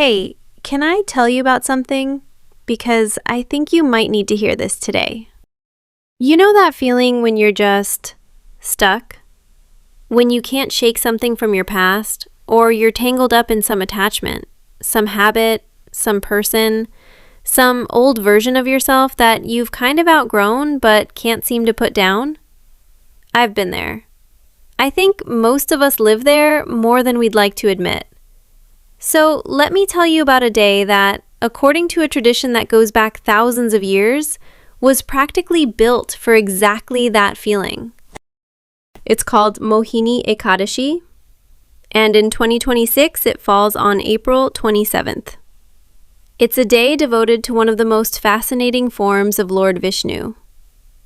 Hey, can I tell you about something? Because I think you might need to hear this today. You know that feeling when you're just stuck? When you can't shake something from your past, or you're tangled up in some attachment, some habit, some person, some old version of yourself that you've kind of outgrown but can't seem to put down? I've been there. I think most of us live there more than we'd like to admit. So let me tell you about a day that, according to a tradition that goes back thousands of years, was practically built for exactly that feeling. It's called Mohini Ekadashi, and in 2026 it falls on April 27th. It's a day devoted to one of the most fascinating forms of Lord Vishnu.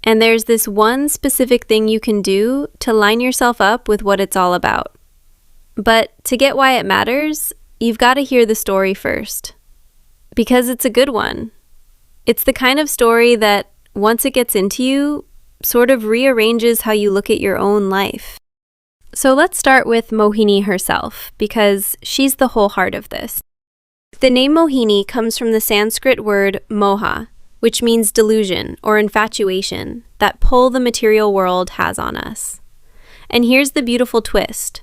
And there's this one specific thing you can do to line yourself up with what it's all about. But to get why it matters, you've got to hear the story first. Because it's a good one. It's the kind of story that, once it gets into you, sort of rearranges how you look at your own life. So let's start with Mohini herself, because she's the whole heart of this. The name Mohini comes from the Sanskrit word moha, which means delusion or infatuation, that pull the material world has on us. And here's the beautiful twist.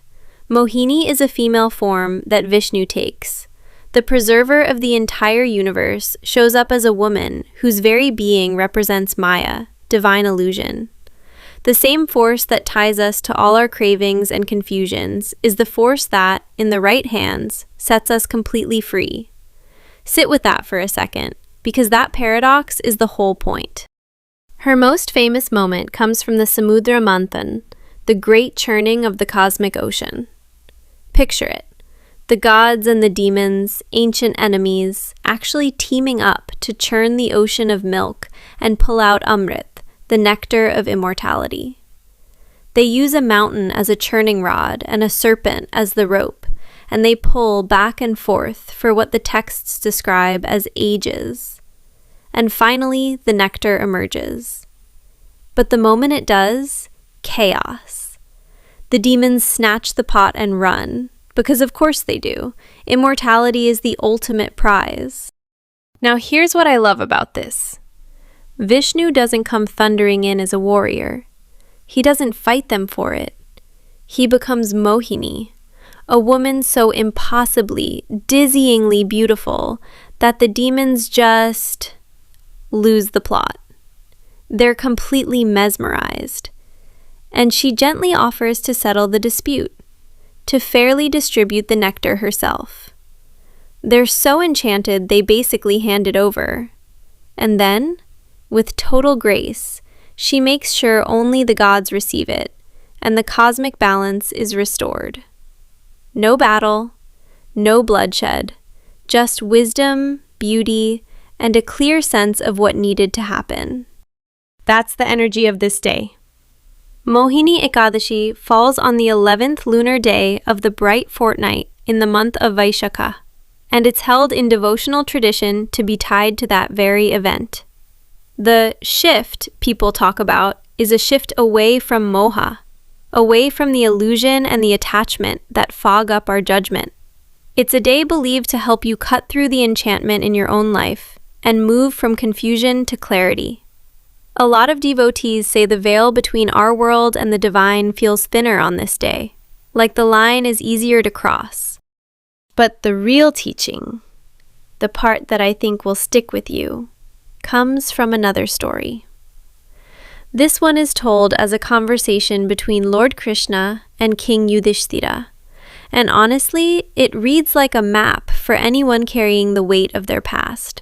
Mohini is a female form that Vishnu takes. The preserver of the entire universe shows up as a woman whose very being represents Maya, divine illusion. The same force that ties us to all our cravings and confusions is the force that, in the right hands, sets us completely free. Sit with that for a second, because that paradox is the whole point. Her most famous moment comes from the Samudra Manthan, the great churning of the cosmic ocean. Picture it. The gods and the demons, ancient enemies, actually teaming up to churn the ocean of milk and pull out Amrit, the nectar of immortality. They use a mountain as a churning rod and a serpent as the rope, and they pull back and forth for what the texts describe as ages. And finally, the nectar emerges. But the moment it does, chaos. The demons snatch the pot and run, because of course they do. Immortality is the ultimate prize. Now here's what I love about this. Vishnu doesn't come thundering in as a warrior. He doesn't fight them for it. He becomes Mohini, a woman so impossibly, dizzyingly beautiful that the demons just lose the plot. They're completely mesmerized. And she gently offers to settle the dispute, to fairly distribute the nectar herself. They're so enchanted they basically hand it over. And then, with total grace, she makes sure only the gods receive it, and the cosmic balance is restored. No battle, no bloodshed, just wisdom, beauty, and a clear sense of what needed to happen. That's the energy of this day. Mohini Ekadashi falls on the 11th lunar day of the bright fortnight in the month of Vaishakha, and it's held in devotional tradition to be tied to that very event. The shift people talk about is a shift away from moha, away from the illusion and the attachment that fog up our judgment. It's a day believed to help you cut through the enchantment in your own life and move from confusion to clarity. A lot of devotees say the veil between our world and the divine feels thinner on this day, like the line is easier to cross. But the real teaching, the part that I think will stick with you, comes from another story. This one is told as a conversation between Lord Krishna and King Yudhishthira, and honestly, it reads like a map for anyone carrying the weight of their past.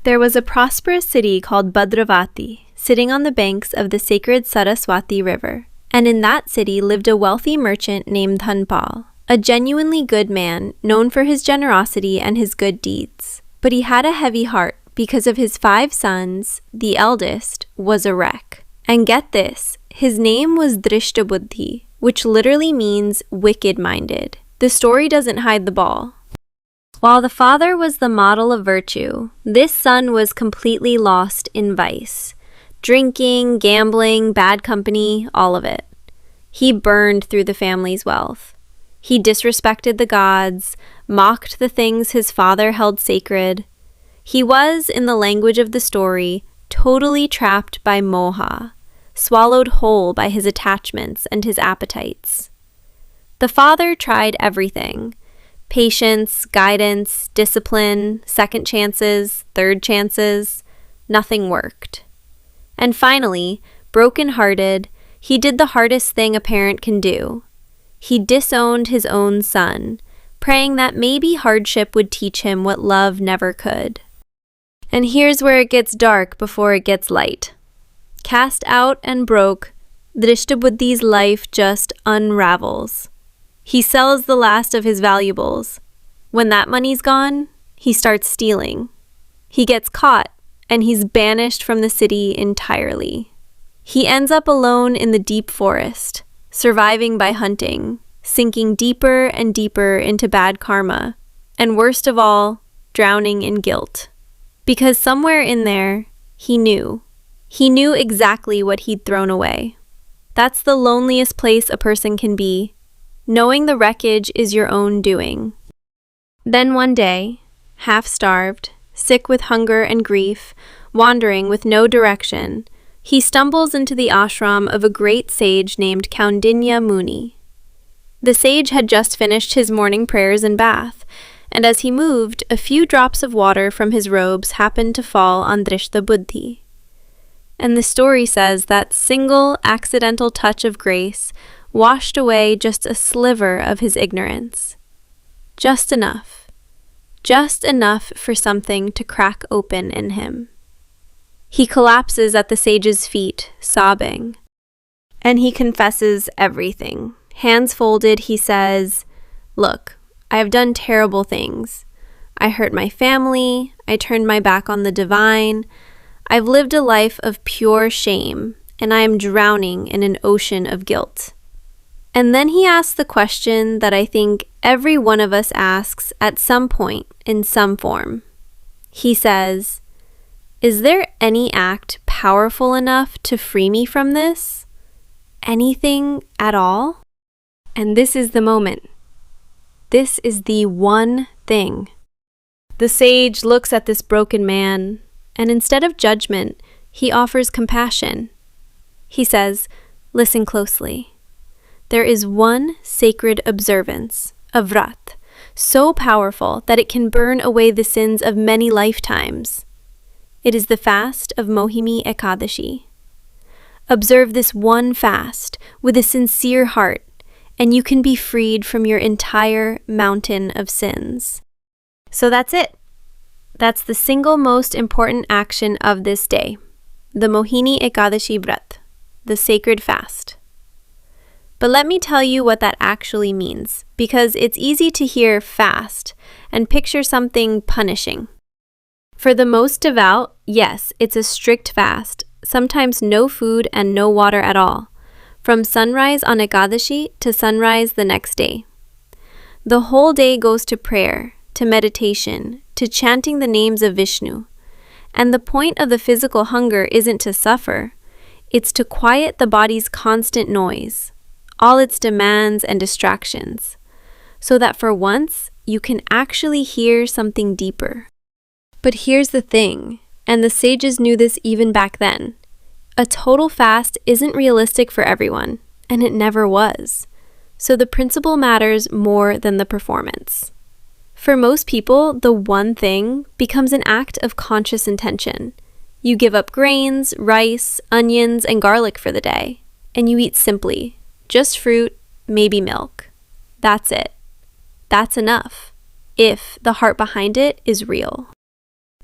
There was a prosperous city called Bhadravati, sitting on the banks of the sacred Saraswati River, and in that city lived a wealthy merchant named Dhanpal, a genuinely good man known for his generosity and his good deeds. But he had a heavy heart because of his 5 sons. The eldest was a wreck. And get this, his name was Dhrishtabuddhi, which literally means wicked-minded. The story doesn't hide the ball. While the father was the model of virtue, this son was completely lost in vice. Drinking, gambling, bad company, all of it. He burned through the family's wealth. He disrespected the gods, mocked the things his father held sacred. He was, in the language of the story, totally trapped by moha, swallowed whole by his attachments and his appetites. The father tried everything: patience, guidance, discipline, second chances, third chances. Nothing worked. And finally, broken-hearted, he did the hardest thing a parent can do. He disowned his own son, praying that maybe hardship would teach him what love never could. And here's where it gets dark before it gets light. Cast out and broke, Dhrishtabuddhi's life just unravels. He sells the last of his valuables. When that money's gone, he starts stealing. He gets caught, and he's banished from the city entirely. He ends up alone in the deep forest, surviving by hunting, sinking deeper and deeper into bad karma, and worst of all, drowning in guilt. Because somewhere in there, he knew. He knew exactly what he'd thrown away. That's the loneliest place a person can be, knowing the wreckage is your own doing. Then one day, half-starved, sick with hunger and grief, wandering with no direction, he stumbles into the ashram of a great sage named Kaundinya Muni. The sage had just finished his morning prayers and bath, and as he moved, a few drops of water from his robes happened to fall on Dhrishtabuddhi. And the story says that single accidental touch of grace washed away just a sliver of his ignorance. Just enough. Just enough for something to crack open in him. He collapses at the sage's feet, sobbing. And he confesses everything. Hands folded, he says, "Look, I have done terrible things. I hurt my family. I turned my back on the divine. I've lived a life of pure shame, and I am drowning in an ocean of guilt." And then he asks the question that I think every one of us asks at some point in some form. He says, "Is there any act powerful enough to free me from this? Anything at all?" And this is the moment. This is the one thing. The sage looks at this broken man, and instead of judgment, he offers compassion. He says, "Listen closely. There is one sacred observance, a Vrat, so powerful that it can burn away the sins of many lifetimes. It is the fast of Mohini Ekadashi. Observe this one fast with a sincere heart, and you can be freed from your entire mountain of sins." So that's it. That's the single most important action of this day, the Mohini Ekadashi Vrat, the sacred fast. But let me tell you what that actually means, because it's easy to hear fast and picture something punishing. For the most devout, yes, it's a strict fast, sometimes no food and no water at all, from sunrise on Ekadashi to sunrise the next day. The whole day goes to prayer, to meditation, to chanting the names of Vishnu. And the point of the physical hunger isn't to suffer, it's to quiet the body's constant noise, all its demands and distractions, so that for once you can actually hear something deeper. But here's the thing, and the sages knew this even back then. A total fast isn't realistic for everyone, and it never was. So the principle matters more than the performance. For most people, the one thing becomes an act of conscious intention. You give up grains, rice, onions, and garlic for the day, and you eat simply. Just fruit, maybe milk. That's it. That's enough, if the heart behind it is real.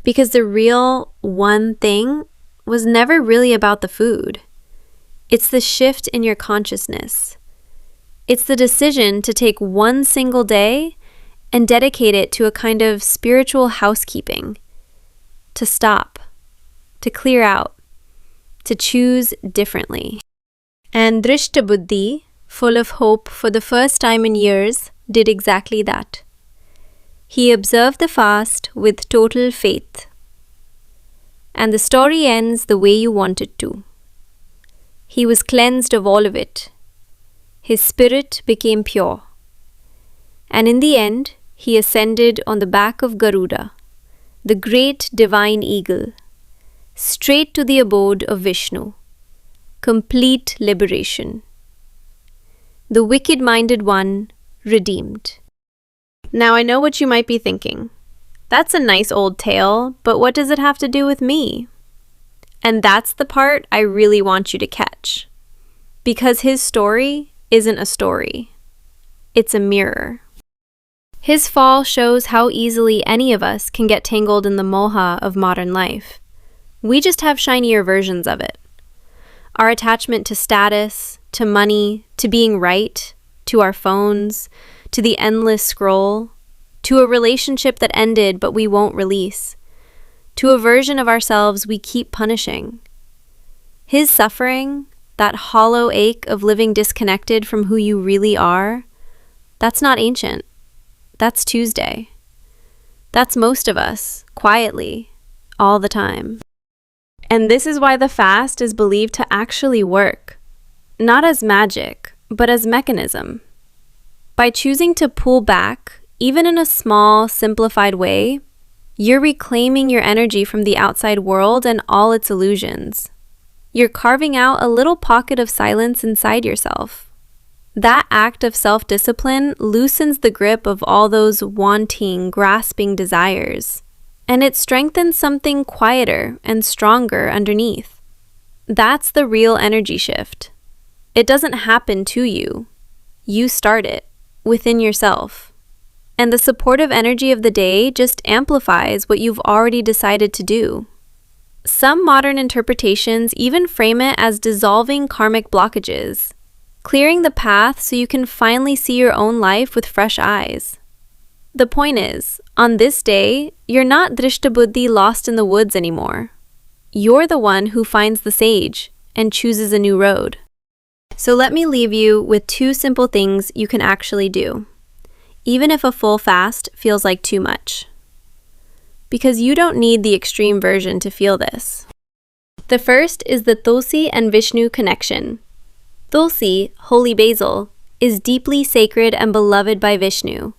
Because the real one thing was never really about the food. It's the shift in your consciousness. It's the decision to take one single day and dedicate it to a kind of spiritual housekeeping. To stop, to clear out, to choose differently. And Dhrishtabuddhi, full of hope for the first time in years, did exactly that. He observed the fast with total faith. And the story ends the way you want it to. He was cleansed of all of it. His spirit became pure. And in the end, he ascended on the back of Garuda, the great divine eagle, straight to the abode of Vishnu. Complete liberation. The wicked-minded one redeemed. Now I know what you might be thinking. That's a nice old tale, but what does it have to do with me? And that's the part I really want you to catch. Because his story isn't a story. It's a mirror. His fall shows how easily any of us can get tangled in the moha of modern life. We just have shinier versions of it. Our attachment to status, to money, to being right, to our phones, to the endless scroll, to a relationship that ended but we won't release, to a version of ourselves we keep punishing. His suffering, that hollow ache of living disconnected from who you really are, that's not ancient. That's Tuesday. That's most of us, quietly, all the time. And this is why the fast is believed to actually work, not as magic, but as mechanism. By choosing to pull back, even in a small, simplified way, you're reclaiming your energy from the outside world and all its illusions. You're carving out a little pocket of silence inside yourself. That act of self-discipline loosens the grip of all those wanting, grasping desires, and it strengthens something quieter and stronger underneath. That's the real energy shift. It doesn't happen to you. You start it within yourself. And the supportive energy of the day just amplifies what you've already decided to do. Some modern interpretations even frame it as dissolving karmic blockages, clearing the path so you can finally see your own life with fresh eyes. The point is, on this day, you're not Dhrishtabuddhi lost in the woods anymore. You're the one who finds the sage and chooses a new road. So let me leave you with 2 simple things you can actually do, even if a full fast feels like too much. Because you don't need the extreme version to feel this. The first is the Tulsi and Vishnu connection. Tulsi, holy basil, is deeply sacred and beloved by Vishnu.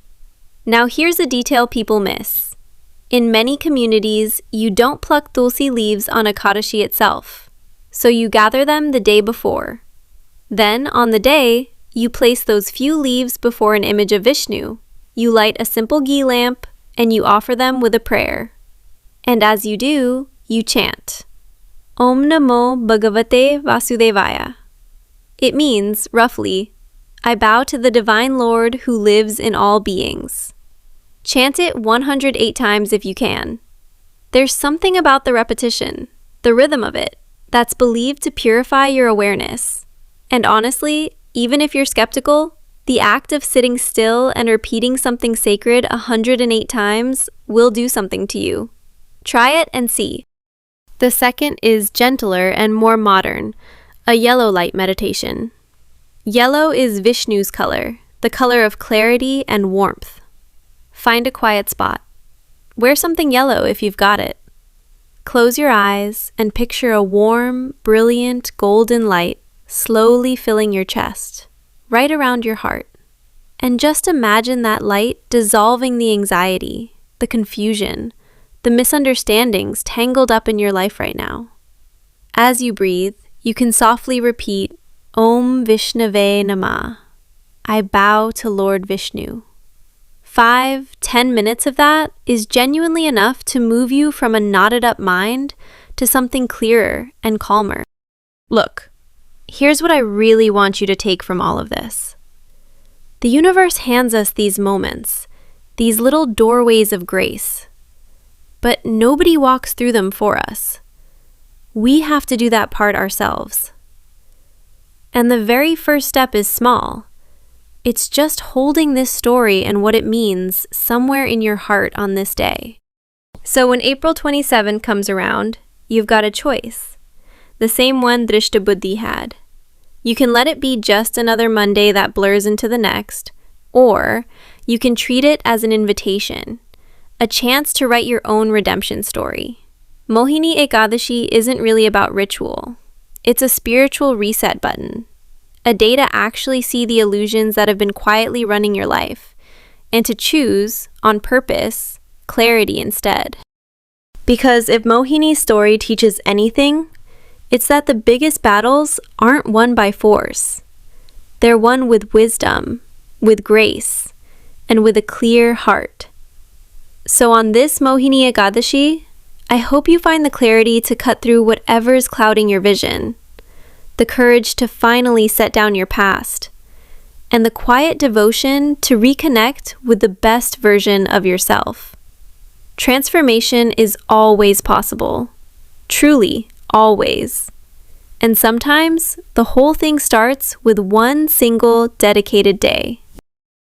Now here's a detail people miss. In many communities, you don't pluck Tulsi leaves on Ekadashi itself, so you gather them the day before. Then, on the day, you place those few leaves before an image of Vishnu. You light a simple ghee lamp, and you offer them with a prayer. And as you do, you chant, Om Namo Bhagavate Vasudevaya. It means, roughly, I bow to the Divine Lord who lives in all beings. Chant it 108 times if you can. There's something about the repetition, the rhythm of it, that's believed to purify your awareness. And honestly, even if you're skeptical, the act of sitting still and repeating something sacred 108 times will do something to you. Try it and see. The second is gentler and more modern, a yellow light meditation. Yellow is Vishnu's color, the color of clarity and warmth. Find a quiet spot. Wear something yellow if you've got it. Close your eyes and picture a warm, brilliant, golden light slowly filling your chest, right around your heart. And just imagine that light dissolving the anxiety, the confusion, the misunderstandings tangled up in your life right now. As you breathe, you can softly repeat, Om Vishnave Namah. I bow to Lord Vishnu. 5-10 minutes of that is genuinely enough to move you from a knotted up mind to something clearer and calmer. Look, here's what I really want you to take from all of this. The universe hands us these moments, these little doorways of grace, but nobody walks through them for us. We have to do that part ourselves. And the very first step is small. It's just holding this story and what it means somewhere in your heart on this day. So when April 27 comes around, you've got a choice. The same one Dhrishtabuddhi had. You can let it be just another Monday that blurs into the next, or you can treat it as an invitation, a chance to write your own redemption story. Mohini Ekadashi isn't really about ritual. It's a spiritual reset button, a day to actually see the illusions that have been quietly running your life, and to choose, on purpose, clarity instead. Because if Mohini's story teaches anything, it's that the biggest battles aren't won by force. They're won with wisdom, with grace, and with a clear heart. So on this Mohini Ekadashi, I hope you find the clarity to cut through whatever's clouding your vision, the courage to finally set down your past, and the quiet devotion to reconnect with the best version of yourself. Transformation is always possible. Truly, always. And sometimes, the whole thing starts with one single dedicated day.